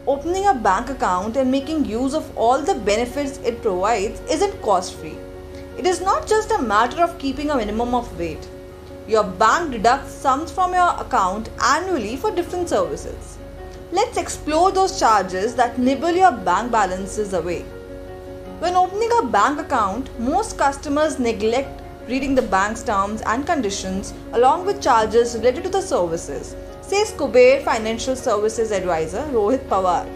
Opening a bank account and making use of all the benefits it provides isn't cost-free. It is not just a matter of keeping a minimum of weight. Your bank deducts sums from your account annually for different services. Let's explore those charges that nibble your bank balances away. When opening a bank account, most customers neglect reading the bank's terms and conditions along with charges related to the services, says Kuber Financial Services Advisor Rohit Pawar.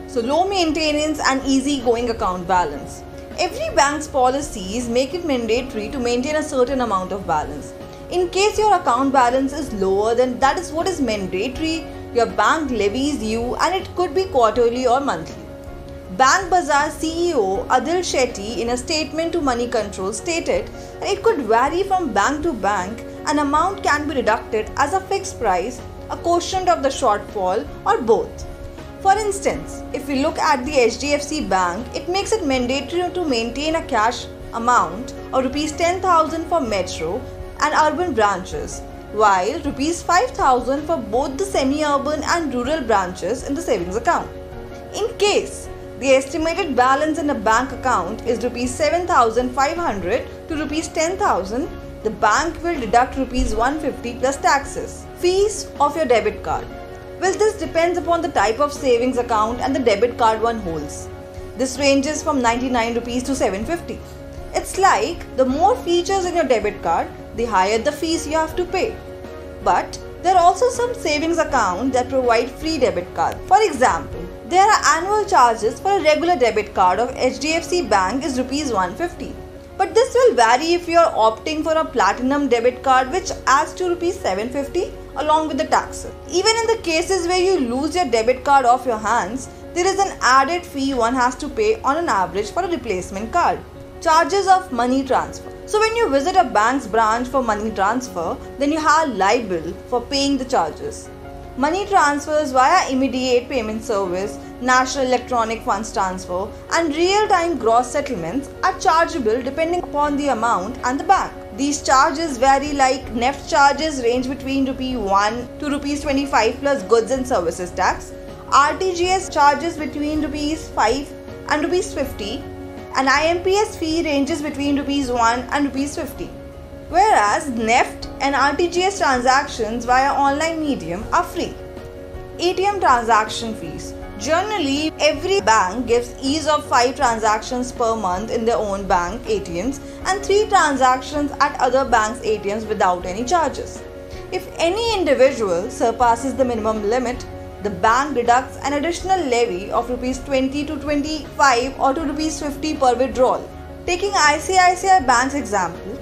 So, low maintenance and easy-going account balance. Every bank's policies make it mandatory to maintain a certain amount of balance. In case your account balance is lower than that is what is mandatory, your bank levies you, and it could be quarterly or monthly. Bank Bazaar CEO Adil Shetty in a statement to Money Control stated that it could vary from bank to bank. An amount can be deducted as a fixed price, a quotient of the shortfall, or both. For instance, if we look at the HDFC Bank, it makes it mandatory to maintain a cash amount of Rs 10,000 for metro and urban branches, while Rs 5,000 for both the semi-urban and rural branches in the savings account. In case the estimated balance in a bank account is Rs 7,500 to Rs 10,000, the bank will deduct Rs 150 plus taxes. Fees of your debit card. Well, this depends upon the type of savings account and the debit card one holds. This ranges from 99 rupees to 750. It's like the more features in your debit card, the higher the fees you have to pay. But there are also some savings accounts that provide free debit cards. For example, there are annual charges for a regular debit card of HDFC Bank is Rs 150. But this will vary if you are opting for a platinum debit card which adds to Rs 750 along with the taxes. Even in the cases where you lose your debit card off your hands, there is an added fee one has to pay on an average for a replacement card. Charges of money transfer. So when you visit a bank's branch for money transfer, then you are liable for paying the charges. Money transfers via immediate payment service, National Electronic Funds Transfer, and real-time gross settlements are chargeable depending upon the amount and the bank. These charges vary, like NEFT charges range between Rs 1 to Rs 25 plus goods and services tax, RTGS charges between Rs 5 and Rs 50, and IMPS fee ranges between Rs 1 and Rs 50. Whereas NEFT and RTGS transactions via online medium are free. ATM transaction fees. Generally, every bank gives ease of 5 transactions per month in their own bank ATMs and 3 transactions at other banks' ATMs without any charges. If any individual surpasses the minimum limit, the bank deducts an additional levy of Rs 20 to 25 or to Rs 50 per withdrawal. Taking ICICI Bank's example,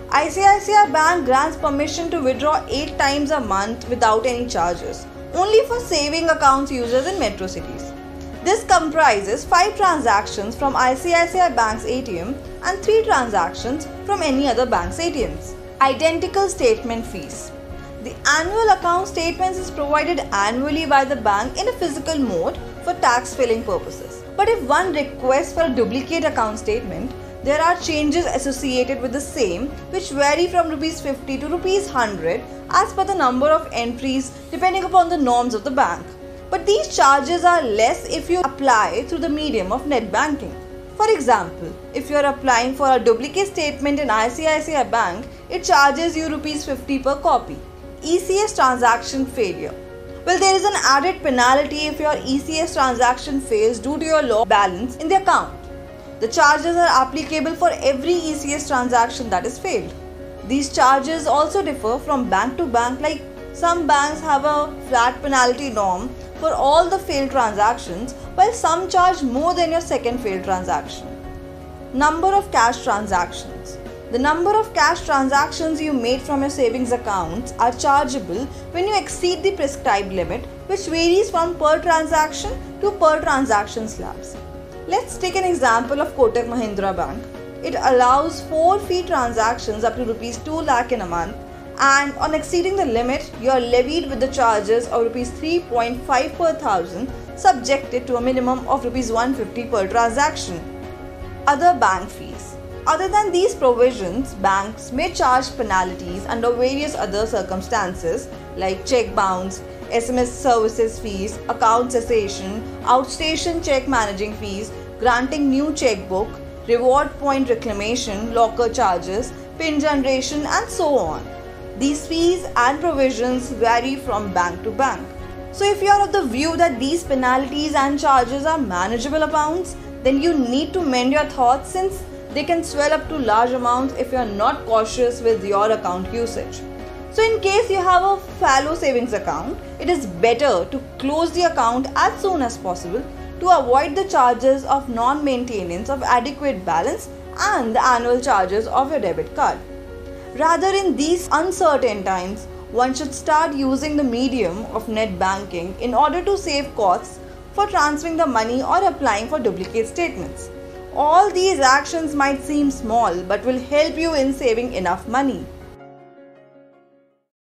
ICICI Bank grants permission to withdraw 8 times a month without any charges, only for saving accounts users in metro cities. This comprises 5 transactions from ICICI Bank's ATM and 3 transactions from any other bank's ATMs. Identical statement fees. The annual account statements is provided annually by the bank in a physical mode for tax filing purposes. But if one requests for a duplicate account statement, there are changes associated with the same which vary from Rs 50 to Rs 100 as per the number of entries depending upon the norms of the bank. But these charges are less if you apply through the medium of net banking. For example, if you are applying for a duplicate statement in ICICI Bank, it charges you Rs 50 per copy. ECS transaction failure. Well, there is an added penalty if your ECS transaction fails due to your low balance in the account. The charges are applicable for every ECS transaction that is failed. These charges also differ from bank to bank, like some banks have a flat penalty norm for all the failed transactions, while some charge more than your second failed transaction. Number of cash transactions. The number of cash transactions you made from your savings accounts are chargeable when you exceed the prescribed limit, which varies from per transaction to per transaction slabs. Let's take an example of Kotak Mahindra Bank. It allows 4 fee transactions up to Rs 2 lakh in a month, and on exceeding the limit, you are levied with the charges of Rs 3.5 per thousand, subjected to a minimum of Rs 150 per transaction. Other bank fees. Other than these provisions, banks may charge penalties under various other circumstances like check bounce, SMS services fees, account cessation, outstation check managing fees, granting new checkbook, reward point reclamation, locker charges, PIN generation, and so on. These fees and provisions vary from bank to bank. So if you are of the view that these penalties and charges are manageable amounts, then you need to mend your thoughts, since they can swell up to large amounts if you are not cautious with your account usage. So in case you have a fallow savings account, it is better to close the account as soon as possible to avoid the charges of non-maintenance of adequate balance and the annual charges of your debit card. Rather, in these uncertain times, one should start using the medium of net banking in order to save costs for transferring the money or applying for duplicate statements. All these actions might seem small but will help you in saving enough money.